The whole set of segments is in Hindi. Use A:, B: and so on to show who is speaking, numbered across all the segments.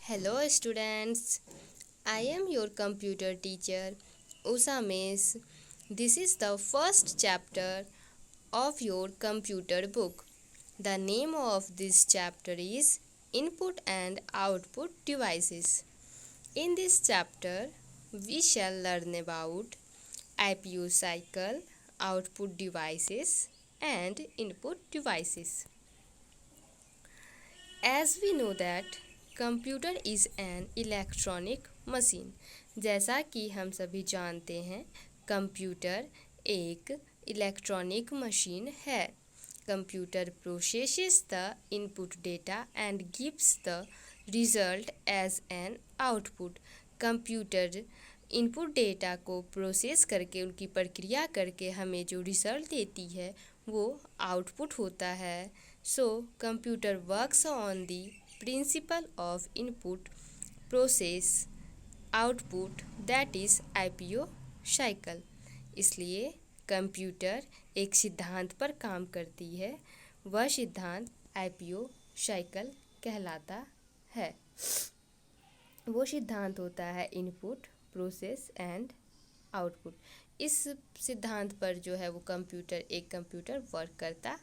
A: Hello students, I am your computer teacher Usha Miss. This is the first chapter of your computer book. The name of this chapter is Input and Output Devices. In this chapter, we shall learn about IPU cycle, output devices and input devices. As we know that computer is an electronic machine. जैसा कि हम सभी जानते हैं, कंप्यूटर एक इलेक्ट्रॉनिक मशीन है। Computer processes the input data and gives the result as an output. Computer input data को प्रोसेस करके, उनकी प्रक्रिया करके हमें जो रिजल्ट देती है वो आउटपुट होता है। So computer works on the principle of input process output, that is IPO cycle. इसलिए कंप्यूटर एक सिद्धांत पर काम करती है, वह सिद्धांत IPO साइकिल कहलाता है। वो सिद्धांत होता है इनपुट प्रोसेस एंड आउटपुट। इस सिद्धांत पर जो है वो एक कंप्यूटर वर्क करता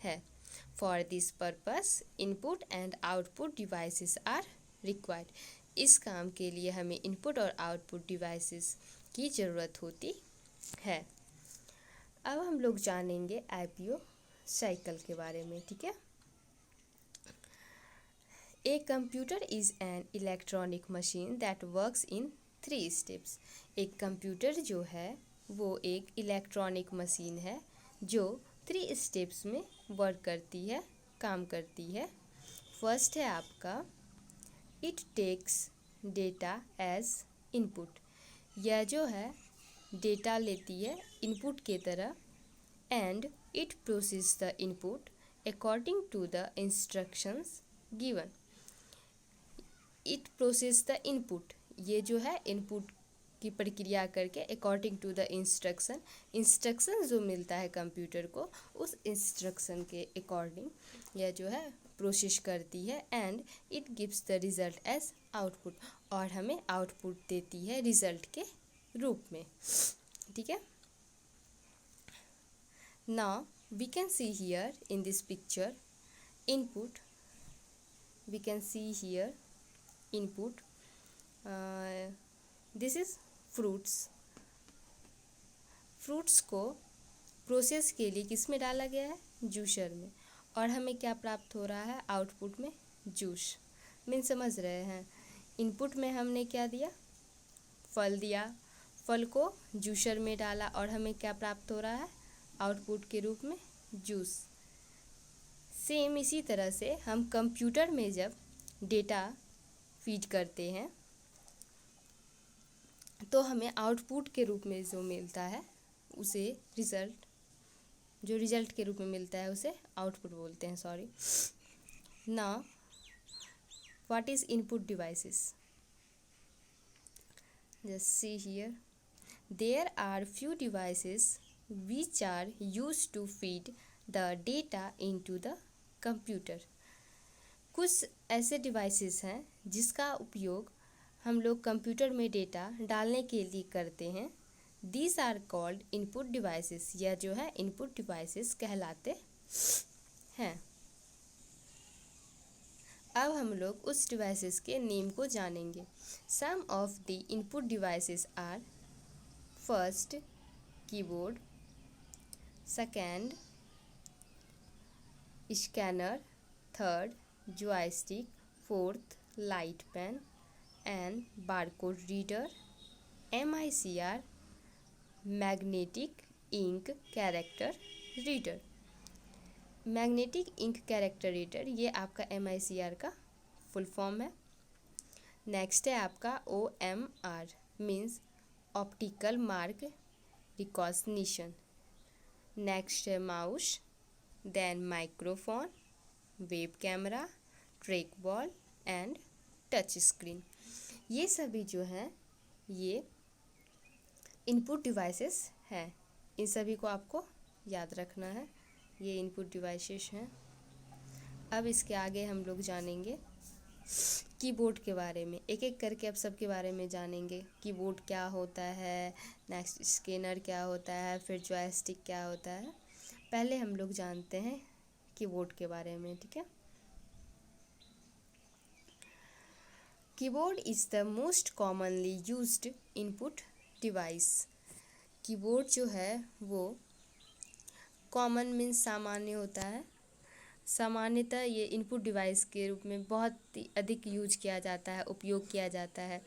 A: है। For this purpose input and output devices are required. इस काम के लिए हमें इनपुट और आउटपुट डिवाइसेस की ज़रूरत होती है। अब हम लोग जानेंगे IPO साइकिल के बारे में, ठीक है। A computer is an electronic machine that works in 3 steps. एक कंप्यूटर जो है वो एक इलेक्ट्रॉनिक मशीन है जो 3 स्टेप्स में वर्क करती है, काम करती है। फर्स्ट है आपका it takes data as input. यह जो है डेटा लेती है इनपुट के तरह। And it process the input according to the instructions given. It process the input, ये जो है इनपुट की प्रक्रिया करके अकॉर्डिंग टू द इंस्ट्रक्शन जो मिलता है कंप्यूटर को, उस इंस्ट्रक्शन के अकॉर्डिंग यह जो है प्रोसेस करती है। And it gives the result as output, और हमें आउटपुट देती है रिजल्ट के रूप में, ठीक है। Now we can see here in this picture input. We can see here input. This is fruits को प्रोसेस के लिए किस में डाला गया है? जूसर में। और हमें क्या प्राप्त हो रहा है आउटपुट में? जूस। मीन समझ रहे हैं, इनपुट में हमने क्या दिया? फल दिया। फल को जूसर में डाला और हमें क्या प्राप्त हो रहा है आउटपुट के रूप में? जूस। सेम इसी तरह से हम कंप्यूटर में जब डेटा फीड करते हैं तो हमें आउटपुट के रूप में जो मिलता है उसे रिजल्ट के रूप में मिलता है उसे आउटपुट बोलते हैं, sorry. Now what is input devices? Just see here, there are few devices which are used to feed the data into the computer। कुछ ऐसे डिवाइसेस हैं जिसका उपयोग हम लोग कंप्यूटर में डेटा डालने के लिए करते हैं। These are called input devices। यह जो है इनपुट डिवाइसेस कहलाते हैं। अब हम लोग उस डिवाइसेस के नेम को जानेंगे। Some of the input devices are first keyboard, second scanner, third joystick, fourth light pen and barcode reader, MICR magnetic ink character reader. Magnetic ink character reader ये आपका MICR का फुल फॉर्म है। नेक्स्ट है आपका OMR means optical mark recognition. Next है mouse, then microphone, web camera, track ball and touch screen. ये सभी जो हैं ये इनपुट डिवाइसेस हैं। इन सभी को आपको याद रखना है, ये इनपुट डिवाइसेस हैं। अब इसके आगे हम लोग जानेंगे कीबोर्ड के बारे में एक एक करके अब सबके बारे में जानेंगे। कीबोर्ड क्या होता है, नेक्स्ट स्कैनर क्या होता है, फिर जॉयस्टिक क्या होता है। पहले हम लोग जानते हैं कीबोर्ड के बारे में, ठीक है। Keyboard is the most commonly used input device. Keyboard जो है वो कॉमन मीन्स सामान्य होता है। सामान्यतः ये इनपुट डिवाइस के रूप में बहुत ही अधिक यूज किया जाता है, उपयोग किया जाता है।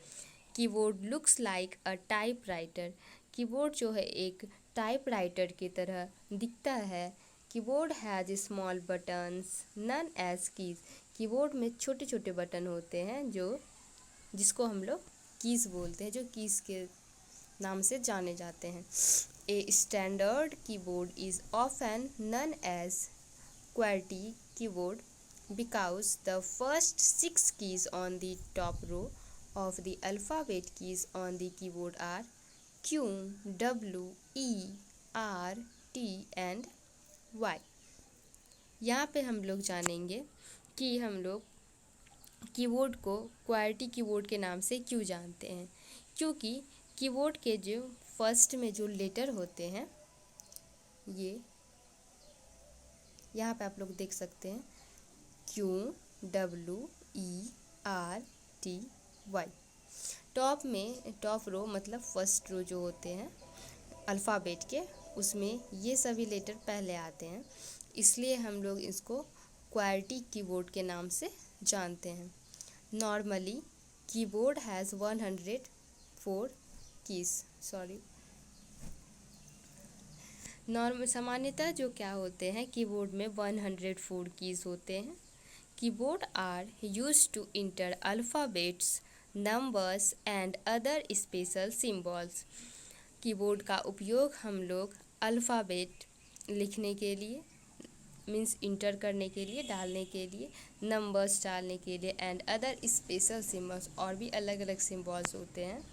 A: Keyboard looks like a typewriter. Keyboard जो है एक टाइपराइटर की तरह दिखता है। Keyboard has small buttons known as keys. Keyboard में छोटे छोटे बटन होते हैं जिसको हम लोग कीज़ बोलते हैं, जो कीज़ के नाम से जाने जाते हैं। A standard keyboard is often known as QWERTY keyboard because the first 6 keys on the top row of the alphabet keys on the keyboard are Q, W, E, R, T and Y। यहाँ पे हम लोग जानेंगे कि हम लोग कीबोर्ड को QWERTY कीबोर्ड के नाम से क्यों जानते हैं। क्योंकि कीबोर्ड के जो फर्स्ट में जो लेटर होते हैं, ये यहाँ पे आप लोग देख सकते हैं Q, W, E, R, T, Y। Top row मतलब फर्स्ट रो जो होते हैं अल्फ़ाबेट के, उसमें ये सभी लेटर पहले आते हैं, इसलिए हम लोग इसको QWERTY कीबोर्ड के नाम से जानते हैं। Normally keyboard has 104 keys. सामान्यतः जो क्या होते हैं, कीबोर्ड में 104 कीज़ होते हैं। Keyboard are used to enter alphabets, numbers and other special symbols. Keyboard का उपयोग हम लोग अल्फ़ाबेट लिखने के लिए मीन्स इंटर करने के लिए, डालने के लिए, नंबर्स डालने के लिए एंड अदर स्पेशल सिम्बॉल्स, और भी अलग अलग सिम्बॉल्स होते हैं,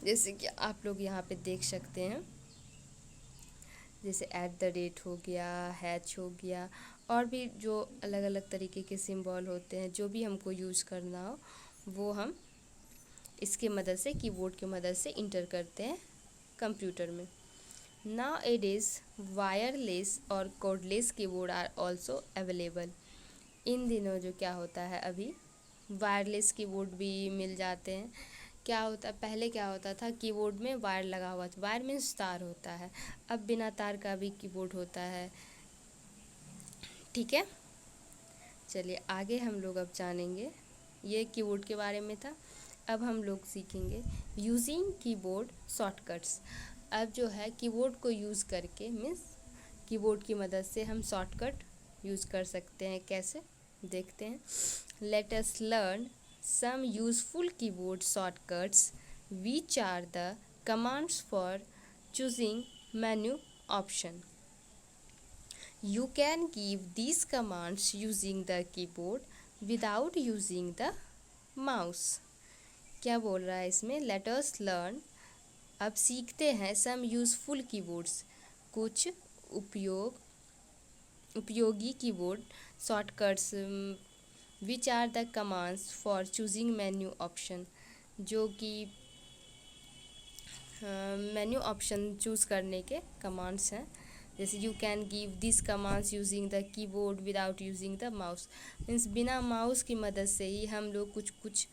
A: जैसे कि आप लोग यहाँ पे देख सकते हैं, जैसे @ हो गया, हैच हो गया, और भी जो अलग अलग तरीके के सिंबल होते हैं। जो भी हमको यूज़ करना हो वो हम इसके मदद से, कीबोर्ड की मदद से इंटर करते हैं कंप्यूटर में। नाउ इट इज़ वायरलेस और cordless keyboard are also available. इन दिनों जो क्या होता है, अभी वायरलेस कीबोर्ड भी मिल जाते हैं। क्या होता, पहले क्या होता था, कीबोर्ड में वायर लगा हुआ था, वायर मीन्स तार होता है। अब बिना तार का भी कीबोर्ड होता है, ठीक है। चलिए आगे हम लोग अब जानेंगे, ये कीबोर्ड के बारे में था। अब हम लोग सीखेंगे यूजिंग कीबोर्ड शॉर्टकट्स। अब जो है कीबोर्ड को यूज़ करके मीन्स कीबोर्ड की मदद से हम शॉर्टकट यूज़ कर सकते हैं। कैसे, देखते हैं। Let us learn some useful keyboard shortcuts which are the commands for choosing menu option. You can give these commands using the keyboard without using the mouse। क्या बोल रहा है इसमें, let us learn, अब सीखते हैं some useful keyboards, कुछ उपयोगी keyboard shortcuts, which are the commands for choosing menu option, जो कि मेन्यू ऑप्शन चूज़ करने के कमांड्स हैं। जैसे you can give this commands using the keyboard without using the mouse, means बिना माउस की मदद से ही हम लोग कुछ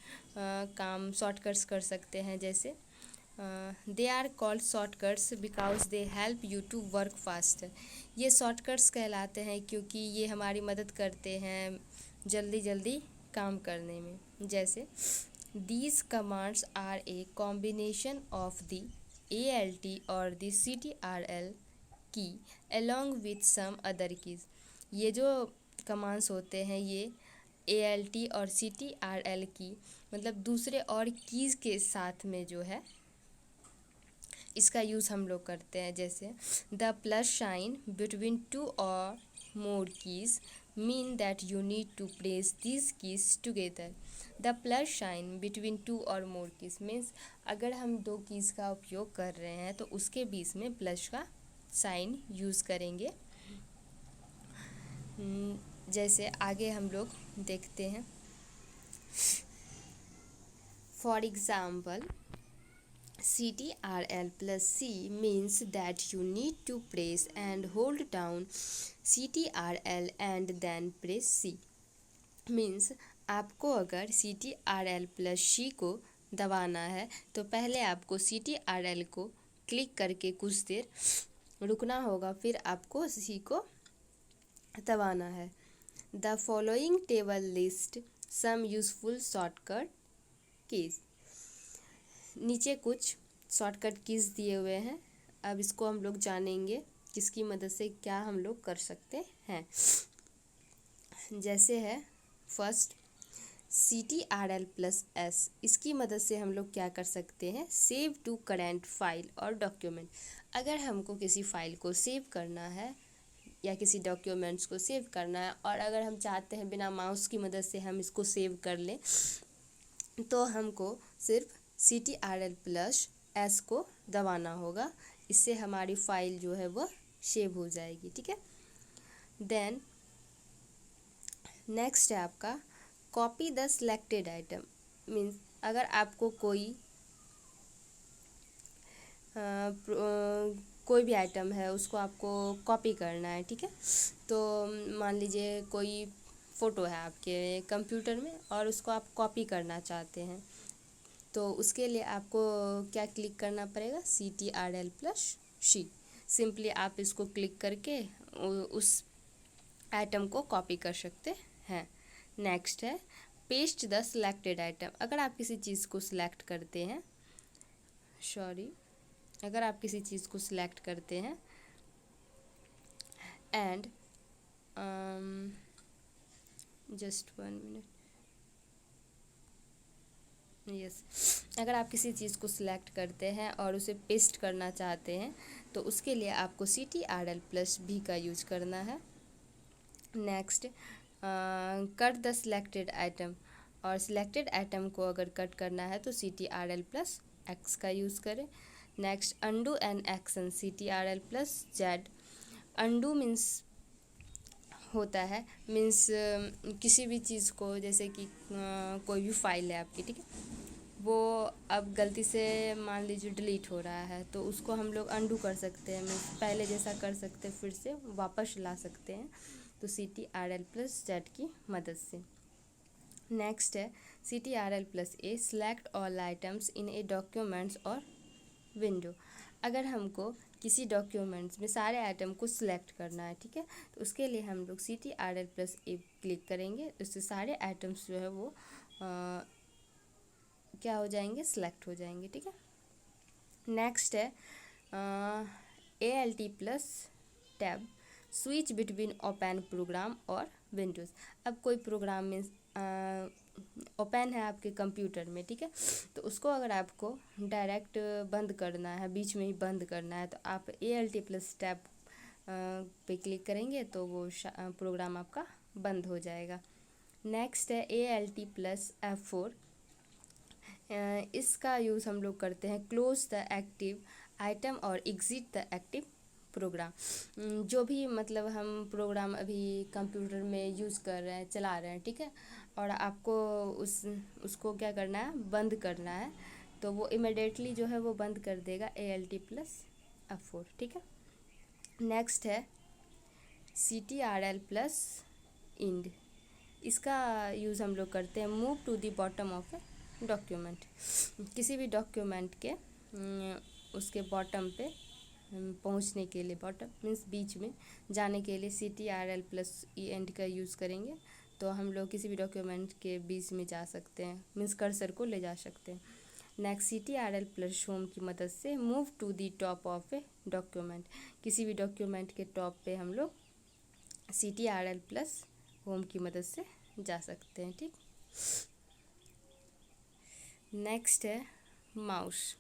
A: काम शॉर्टकट्स कर सकते हैं। जैसे they are called shortcuts because they help you to work faster. ये शॉर्टकट्स कहलाते हैं क्योंकि ये हमारी मदद करते हैं जल्दी जल्दी काम करने में। जैसे these commands are a combination of the ALT और the CTRL key along with some other keys। ये जो कमांड्स होते हैं ये ALT और CTRL की मतलब दूसरे और कीज़ के साथ में जो है इसका यूज़ हम लोग करते हैं। जैसे द प्लस साइन बिटवीन 2 और मोर keys mean that you need to place these keys together। the plus sign between 2 और more keys means अगर हम दो कीज़ का उपयोग कर रहे हैं तो उसके बीच में प्लस का साइन यूज़ करेंगे। जैसे आगे हम लोग देखते हैं for example, CTRL plus C means that you need to press and hold down CTRL and then press C. Means आपको अगर CTRL plus C को दबाना है तो पहले आपको CTRL को क्लिक करके कुछ देर रुकना होगा, फिर आपको C को दबाना है। The following table list some useful shortcut keys. नीचे कुछ शॉर्टकट कीज दिए हुए हैं, अब इसको हम लोग जानेंगे किसकी मदद से क्या हम लोग कर सकते हैं। जैसे है फर्स्ट CTRL plus S, इसकी मदद से हम लोग क्या कर सकते हैं, सेव टू करेंट फाइल और डॉक्यूमेंट। अगर हमको किसी फाइल को सेव करना है या किसी डॉक्यूमेंट्स को सेव करना है और अगर हम चाहते हैं बिना माउस की मदद से हम इसको सेव कर लें, तो हमको सिर्फ CTRL plus S को दबाना होगा। इससे हमारी फाइल जो है वह सेव हो जाएगी। ठीक है। देन नेक्स्ट है आपका copy the selected item. Means अगर आपको कोई भी आइटम है उसको आपको कॉपी करना है, ठीक है। तो मान लीजिए कोई फ़ोटो है आपके कंप्यूटर में और उसको आप कॉपी करना चाहते हैं, तो उसके लिए आपको क्या क्लिक करना पड़ेगा, CTRL plus C। सिंपली आप इसको क्लिक करके उस आइटम को कॉपी कर सकते हैं। नेक्स्ट है पेस्ट द सिलेक्टेड आइटम। अगर आप किसी चीज़ को सिलेक्ट करते हैं, अगर आप किसी चीज़ को सिलेक्ट करते हैं एंड जस्ट 1 मिनट, यस, अगर आप किसी चीज़ को सिलेक्ट करते हैं और उसे पेस्ट करना चाहते हैं तो उसके लिए आपको CTRL plus V का यूज करना है। Next cut the selected item, और सिलेक्टेड आइटम को अगर कट करना है तो CTRL plus X का यूज़ करें। Next undo an action, CTRL plus Z। Undo means होता है, मीन्स किसी भी चीज़ को, जैसे कि कोई भी फाइल है आपकी, ठीक है, वो अब गलती से मान लीजिए डिलीट हो रहा है तो उसको हम लोग अंडू कर सकते हैं, मीन्स पहले जैसा कर सकते हैं, फिर से वापस ला सकते हैं, तो CTRL plus Z की मदद से। नेक्स्ट है CTRL plus A, select all items in A documents और विंडो। अगर हमको किसी डॉक्यूमेंट्स में सारे आइटम को सिलेक्ट करना है, ठीक है, तो उसके लिए हम लोग CTRL plus A क्लिक करेंगे, उससे सारे आइटम्स जो है वो क्या हो जाएंगे, सिलेक्ट हो जाएंगे। ठीक है। नेक्स्ट है ALT plus tab, switch between open program और विंडोज़। अब कोई प्रोग्राम में ओपन है आपके कंप्यूटर में, ठीक है, तो उसको अगर आपको डायरेक्ट बंद करना है, बीच में ही बंद करना है, तो आप ALT plus टैब पे क्लिक करेंगे तो वो प्रोग्राम आपका बंद हो जाएगा। नेक्स्ट है ALT plus F4, इसका यूज़ हम लोग करते हैं क्लोज द एक्टिव आइटम और एग्जिट द एक्टिव प्रोग्राम। जो भी मतलब हम प्रोग्राम अभी कंप्यूटर में यूज़ कर रहे हैं, चला रहे हैं, ठीक है, और आपको उसको क्या करना है, बंद करना है, तो वो इमिडिएटली जो है वो बंद कर देगा ALT plus F4। ठीक है। नेक्स्ट है CTRL plus इंड, इसका यूज़ हम लोग करते हैं move to the bottom of a document. किसी भी डॉक्यूमेंट के उसके बॉटम पे पहुंचने के लिए, बॉटम मीन्स बीच में जाने के लिए CTRL plus E एंड का यूज़ करेंगे, तो हम लोग किसी भी डॉक्यूमेंट के बीच में जा सकते हैं, मीन्स कर्सर को ले जा सकते हैं। नेक्स्ट CTRL plus होम की मदद से move to the top of a document, किसी भी डॉक्यूमेंट के टॉप पे हम लोग CTRL plus होम की मदद से जा सकते हैं। ठीक। नेक्स्ट है mouse.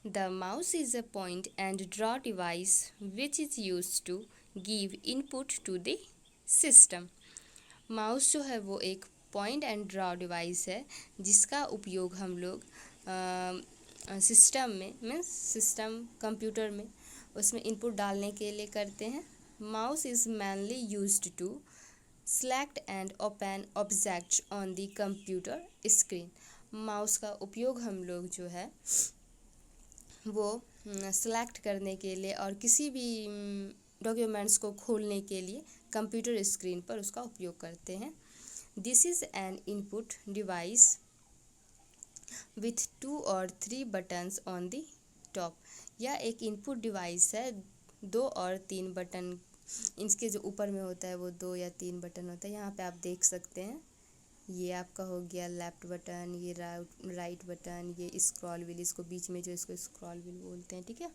A: The mouse is a point and draw device which is use to give input to the system. Mouse जो है वो एक पॉइंट एंड ड्रॉ डिवाइस है जिसका उपयोग हम लोग सिस्टम में, मीन्स सिस्टम कंप्यूटर में, उसमें इनपुट डालने के लिए करते हैं। Mouse is mainly used to select and open objects on the computer screen. Mouse का उपयोग हम लोग जो है वो सेलेक्ट करने के लिए और किसी भी डॉक्यूमेंट्स को खोलने के लिए कंप्यूटर स्क्रीन पर उसका उपयोग करते हैं। This is an input device with 2 और 3 बटन्स ऑन द टॉप। यह एक इनपुट डिवाइस है, 2 और 3 बटन इसके जो ऊपर में होता है वो 2 या 3 बटन होता है। यहाँ पे आप देख सकते हैं, ये आपका हो गया लेफ्ट बटन, ये राइट बटन, ये स्क्रॉल व्हील, इसको बीच में जो इसको स्क्रॉल व्हील बोलते हैं, ठीक है।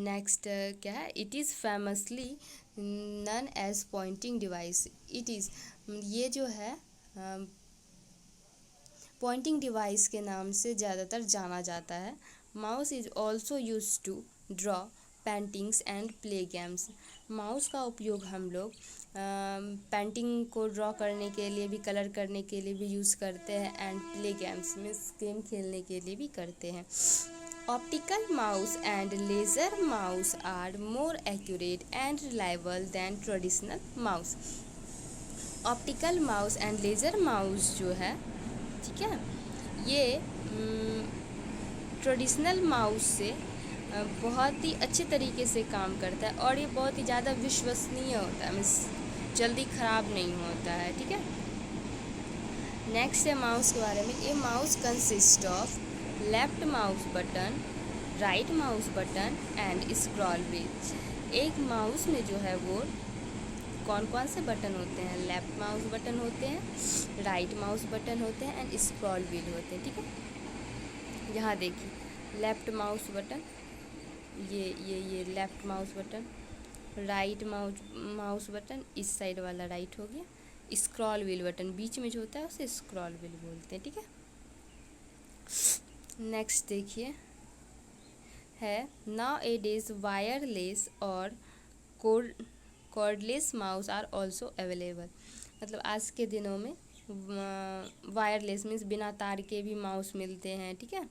A: नेक्स्ट क्या है, it is famously known as pointing device. It is ये जो है पॉइंटिंग डिवाइस के नाम से ज़्यादातर जाना जाता है। Mouse is also use to draw paintings and play games. Mouse का उपयोग हम लोग पेंटिंग को ड्रॉ करने के लिए भी, कलर करने के लिए भी यूज़ करते हैं एंड प्ले गेम्स में गेम खेलने के लिए भी करते हैं। Optical mouse and laser mouse are more accurate and reliable than traditional mouse. Optical mouse and laser mouse जो है, ठीक है, ये ट्रेडिशनल माउस से बहुत ही अच्छे तरीके से काम करता है और ये बहुत ही ज़्यादा विश्वसनीय होता है, मीन्स जल्दी ख़राब नहीं होता है, ठीक है। नेक्स्ट है माउस के बारे में। ये mouse consist of left mouse button, right mouse button and scroll wheel. एक माउस में जो है वो कौन कौन से बटन होते हैं, लेफ्ट माउस बटन होते हैं, राइट माउस बटन होते हैं एंड स्क्रॉल व्हील होते हैं, ठीक है। यहाँ देखिए लेफ्ट माउस बटन, ये left mouse button, right mouse button, इस साइड वाला राइट हो गया, स्क्रॉल व्हील बटन बीच में जो होता है उसे स्क्रॉल व्हील बोलते हैं, ठीक है। नेक्स्ट देखिए है नाउ ए डेज वायरलेस और cordless mouse are also available. मतलब आज के दिनों में वायरलेस मीन्स बिना तार के भी माउस मिलते हैं, ठीक है।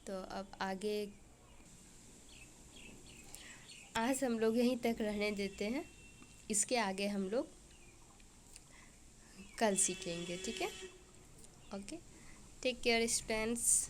A: तो अब आगे आज हम लोग यहीं तक रहने देते हैं, इसके आगे हम लोग कल सीखेंगे, ठीक है। Okay, take care students.